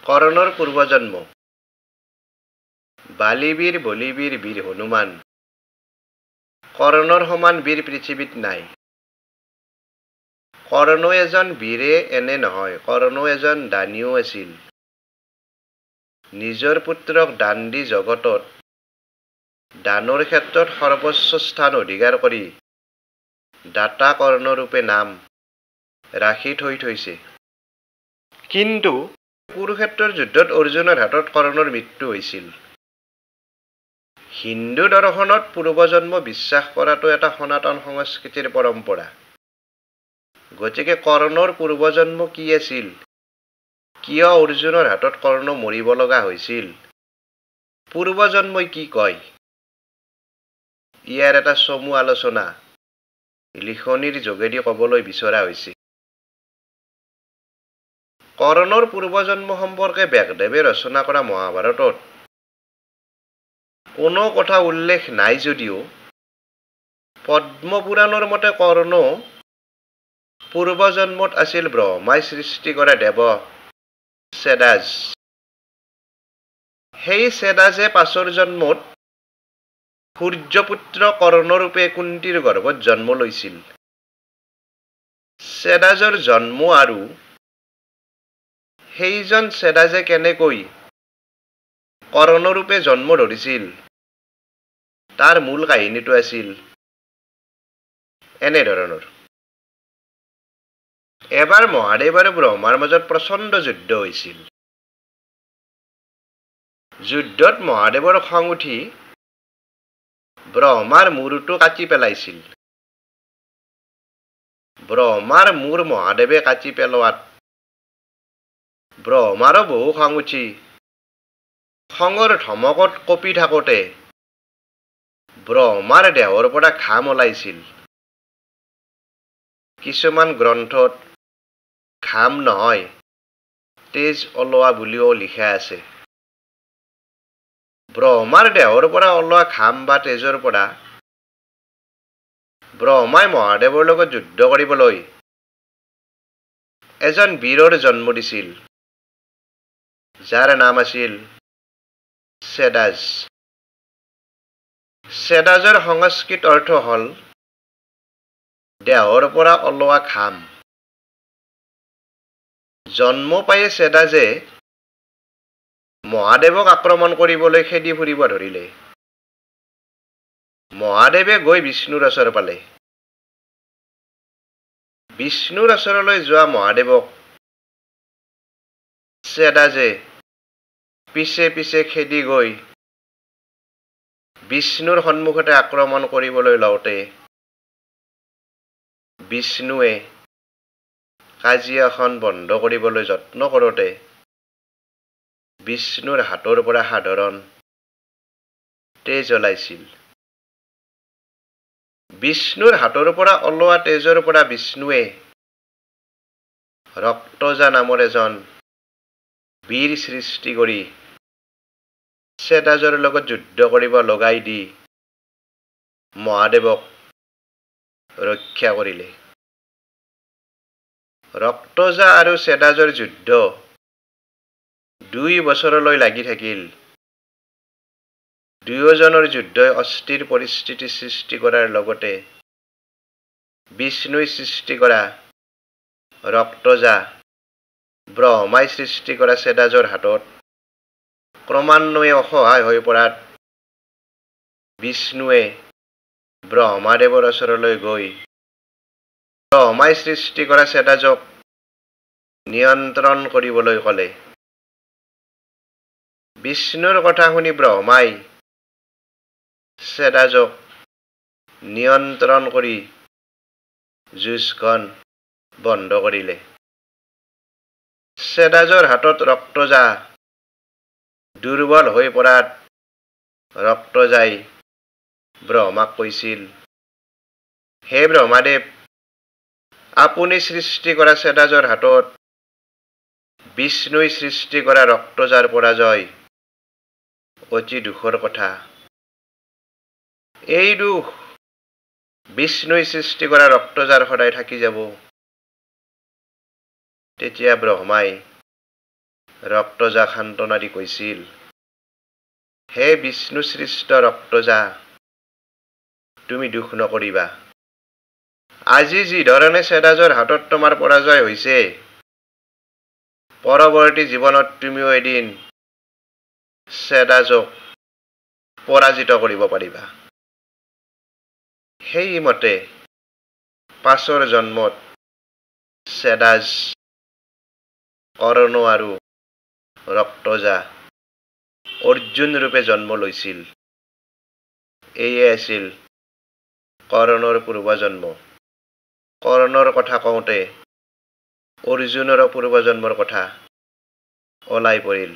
কৰণৰ পূৰ্বজন্ম বালিবীৰ বলিবীৰ বীৰ হনুমান কৰণৰ সমান বীৰ পৃথিৱীত নাই। কৰ্ণ এজন বীৰে এনে নহয়, কৰ্ণ এজন দানীও আছিল। নিজৰ পুত্ৰক দান দি জগতত দানৰ ক্ষেত্ৰত সৰ্বোচ্চ স্থান অধিকাৰ কৰি দাতা কৰ্ণৰূপে নাম ৰাখি থৈছে। কিন্তু কুৰুক্ষেত্ৰৰ যুদ্ধত অৰ্জুনৰ হাতত কৰ্ণৰ মৃত্যু হৈছিল। হিন্দু দৰ্শনত পূৰ্বজন্ম বিশ্বাস কৰাটো এটা সনাতন সংস্কৃতিৰ পৰম্পৰা। গতিকে কৰ্ণৰ পূৰ্বজন্ম কি আছিল? কিয় অৰ্জুনৰ হাতত কৰ্ণ মৰিব লগা হৈছিল? পূৰ্বজন্মই কি কয়? ইয়াৰ এটা চমু আলোচনা লিখনিৰ যোগেদি ক'বলৈ বিচৰা হৈছে। কৰ্ণৰ পূৰ্বজন্ম সম্পৰ্কে ব্যাসদেৱে ৰচনা কৰা মহাভাৰতত কোনো কথা উল্লেখ নাই যদিও পদ্ম পুৰাণৰ মতে কৰ্ণ পূৰ্বজন্মত আছিল ব্ৰহ্মাই সৃষ্টি কৰা দেৱ চেদাজ। সেই চেদাজে পাছৰ জন্মত সূৰ্যপুত্ৰ কৰ্ণৰূপে কুন্তীৰ গৰ্ভত জন্ম লৈছিল। চেদাজৰ জন্ম আৰু সেইজন চেদাজে কেনেকৈ কৰ্ণৰূপে জন্ম ধৰিছিল তাৰ মূল কাহিনীটো আছিল এনেধৰণৰ। এবাৰ মহাদেৱ আৰু ব্ৰহ্মাৰ মাজত প্ৰচণ্ড যুদ্ধ হৈছিল। যুদ্ধত মহাদেৱৰ খং উঠি ব্ৰহ্মাৰ মূৰটো কাটি পেলাইছিল। ব্ৰহ্মাৰ মূৰ মহাদেৱে কাটি পেলোৱাত ব্ৰহ্মাৰো বহু খং উঠি খঙৰ ধমকত কঁপি থাকোঁতে ব্ৰহ্মাৰ দেহৰ পৰা ঘাম ওলাইছিল। কিছুমান গ্ৰন্থত ঘাম নহয় তেজ ওলোৱা বুলিও লিখা আছে। ব্ৰহ্মাৰ দেহৰ পৰা ওলোৱা ঘাম বা তেজৰ পৰা ব্ৰহ্মাই মহাদেৱৰ লগত যুদ্ধ কৰিবলৈ এজন বীৰৰ জন্ম দিছিল, যাৰ নাম আছিল চেদাজ। চেদাজৰ সংস্কৃত অৰ্থ হ'ল দেহৰ পৰা ওলোৱা ঘাম। জন্ম পায়ে চেদাজে মহাদেৱক আক্ৰমণ কৰিবলৈ খেদি ফুৰিব ধৰিলে। মহাদেৱে গৈ বিষ্ণুৰ ওচৰ পালে। বিষ্ণুৰ ওচৰলৈ যোৱা মহাদেৱক চেদাজে পিছে পিছে খেদি গৈ বিষ্ণুৰ সন্মুখতে আক্ৰমণ কৰিবলৈ লওঁতে বিষ্ণুৱে কাজিয়াখন বন্ধ কৰিবলৈ যত্ন কৰোঁতে বিষ্ণুৰ হাতৰ পৰা সাধাৰণ তেজ ওলাইছিল। বিষ্ণুৰ হাতৰ পৰা ওলোৱা তেজৰ পৰা বিষ্ণুৱে ৰক্তজা নামৰ এজন বীৰ সৃষ্টি কৰি চেদাজৰ লগত যুদ্ধ কৰিব লগাই দি মহাদেৱক ৰক্ষা কৰিলে। ৰক্তজা আৰু চেদাজৰ যুদ্ধ 2 বছৰলৈ লাগি থাকিল। দুয়োজনৰ যুদ্ধই অস্থিৰ পৰিস্থিতি সৃষ্টি কৰাৰ লগতে বিষ্ণুই সৃষ্টি কৰা ৰক্তজা ব্ৰহ্মাই সৃষ্টি কৰা চেদাজৰ হাতত ক্ৰমান্বয়ে অসহায় হৈ পৰাত বিষ্ণুৱে ব্ৰহ্মাদেৱৰ ওচৰলৈ গৈ ব্ৰহ্মাই সৃষ্টি কৰা চেদাজক নিয়ন্ত্ৰণ কৰিবলৈ ক'লে। বিষ্ণুৰ কথা শুনি ব্ৰহ্মাই চেদাজক নিয়ন্ত্ৰণ কৰি যুঁজখন বন্ধ কৰিলে। চেদাজৰ হাতত ৰক্তজা দুৰ্বল হৈ পৰাত ৰক্তজাই ব্ৰহ্মাক কৈছিল, হে ব্ৰহ্মাদেৱ, আপুনি সৃষ্টি কৰা চেদাজৰ হাতত বিষ্ণুই সৃষ্টি কৰা ৰক্তজাৰ পৰাজয় অতি দুখৰ কথা। এই দুখ বিষ্ণুই সৃষ্টি কৰা ৰক্তজাৰ সদায় থাকি যাব। তেতিয়া ব্ৰহ্মাই ৰক্তজাক সান্তনা দি কৈছিল, হে বিষ্ণু সৃষ্ট ৰক্তজা, তুমি দুখ নকৰিবা। আজি যি ধৰণে চেদাজৰ হাতত তোমাৰ পৰাজয় হৈছে, পৰৱৰ্তী জীৱনত তুমিও এদিন চেদাজক পৰাজিত কৰিব পাৰিবা। সেইমতে পাছৰ জন্মত চেদাজ, কৰ্ণ আৰু ৰক্তজা অৰ্জুন ৰূপে জন্ম লৈছিল। এয়ে আছিল কৰ্ণৰ পূৰ্বজন্ম। কৰ্ণৰ কথা কওঁতে অৰ্জুনৰ পূৰ্বজন্মৰ কথা ওলাই পৰিল।